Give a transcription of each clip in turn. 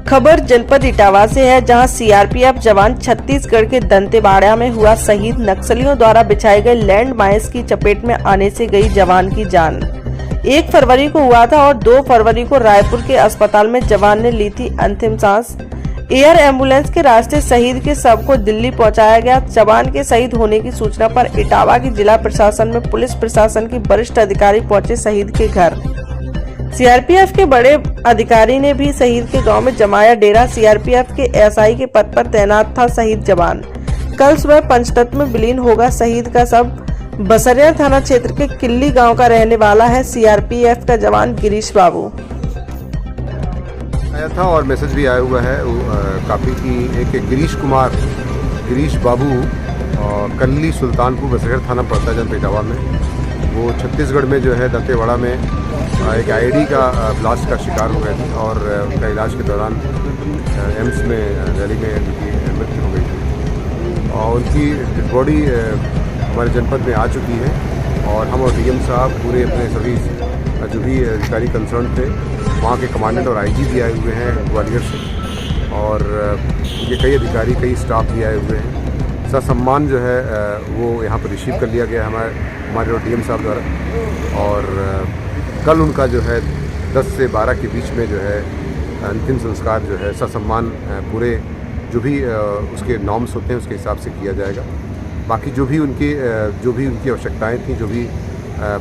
खबर जनपद इटावा से है, जहां सीआरपीएफ जवान छत्तीसगढ़ के दंतेवाड़ा में हुआ शहीद। नक्सलियों द्वारा बिछाए गए लैंड माइंस की चपेट में आने से गई जवान की जान। 1 फरवरी को हुआ था और 2 फरवरी को रायपुर के अस्पताल में जवान ने ली थी अंतिम सांस। एयर एम्बुलेंस के रास्ते शहीद के शव को दिल्ली पहुंचाया गया। जवान के शहीद होने की सूचना पर इटावा की जिला प्रशासन में पुलिस प्रशासन के वरिष्ठ अधिकारी पहुंचे शहीद के घर। सीआरपीएफ के बड़े अधिकारी ने भी शहीद के गांव में जमाया डेरा। सीआरपीएफ के एसआई के पद पर तैनात था शहीद जवान। कल सुबह पंचतत्व में विलीन होगा। शहीद का शव बसरिया थाना क्षेत्र के किल्ली गांव का रहने वाला है। सीआरपीएफ का जवान गिरीश बाबू आया था और मैसेज भी आया हुआ है काफ़ी कि एक गिरीश बाबू कल्ली सुल्तानपुर बसरिया थाना पड़ता है जनपद इटावा में। वो छत्तीसगढ़ में जो है दंतेवाड़ा में एक आईडी का ब्लास्ट का शिकार हो गए थे और उनका इलाज के दौरान एम्स में दिल्ली में उनकी मृत्यु हो गई थी और उनकी बॉडी हमारे जनपद में आ चुकी है और हम और डीएम साहब पूरे अपने सभी जो भी अधिकारी कंसर्न थे, वहाँ के कमांडेंट और आईजी भी आए हुए हैं ग्वालियर से और ये कई अधिकारी कई स्टाफ भी आए हुए हैं। ससम्मान जो है वो यहाँ पर रिसीव कर लिया गया हमारे और डीएम साहब द्वारा और कल उनका जो है 10 से 12 के बीच में जो है अंतिम संस्कार जो है ससम्मान पूरे जो भी उसके नॉर्म्स होते हैं उसके हिसाब से किया जाएगा। बाकी जो भी उनकी आवश्यकताएं थी, जो भी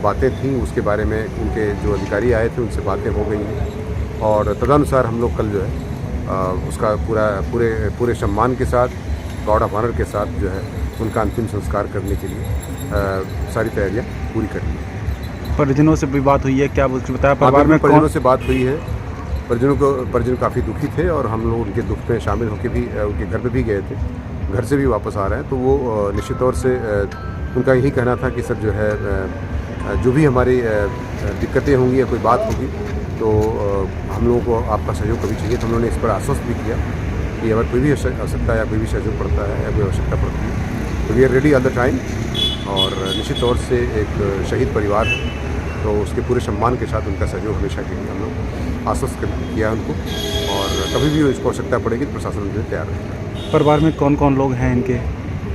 बातें थीं, उसके बारे में उनके जो अधिकारी आए थे उनसे बातें हो गई हैं और तदनुसार हम लोग कल जो है उसका पूरे सम्मान के साथ, गार्ड ऑफ ऑनर के साथ जो है उनका अंतिम संस्कार करने के लिए सारी तैयारियां पूरी कर ली। परिजनों से भी बात हुई है, क्या बताया परिवार में? परिजनों से बात हुई है। परिजन काफ़ी दुखी थे और हम लोग उनके दुख में शामिल होकर भी उनके घर पे भी गए थे। घर से भी वापस आ रहे हैं तो वो निश्चित तौर से उनका यही कहना था कि सर जो है जो भी हमारी दिक्कतें होंगी या कोई बात होगी तो हम लोगों को आपका सहयोग कभी चाहिए। तो हम लोगों ने इस पर आश्वस्त भी किया कि अगर कोई भी आवश्यकता या कोई भी सहयोग पड़ता है या कोई आवश्यकता पड़ती है तो we are ready all the time. और निश्चित तौर से एक शहीद परिवार तो उसके पूरे सम्मान के साथ उनका सहयोग हमेशा के लिए हम लोग आश्वस्त किया उनको और कभी भी इसको आवश्यकता पड़ेगी तो प्रशासन उनके लिए तैयार है। परिवार में कौन कौन लोग हैं इनके?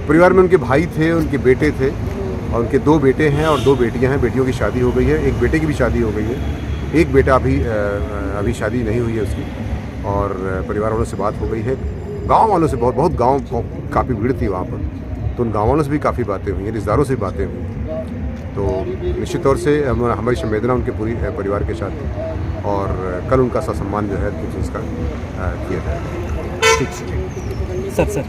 परिवार में उनके भाई थे, उनके बेटे थे और उनके 2 बेटे हैं और 2 बेटियां हैं। बेटियों की शादी हो गई है, एक बेटे की भी शादी हो गई है, एक बेटा अभी शादी नहीं हुई है उसकी और परिवार वालों से बात हो गई है। गाँव वालों से बहुत गाँव काफ़ी भीड़ थी वहाँ पर तो उन गाँव वालों से भी काफ़ी बातें हुई हैं, रिश्तेदारों से भी बातें हुई। तो निश्चित तौर से हमारी संवेदना उनके पूरी परिवार के साथ है और कल उनका ससम्मान जो है संस्कार किया जाएगा। ठीक सर।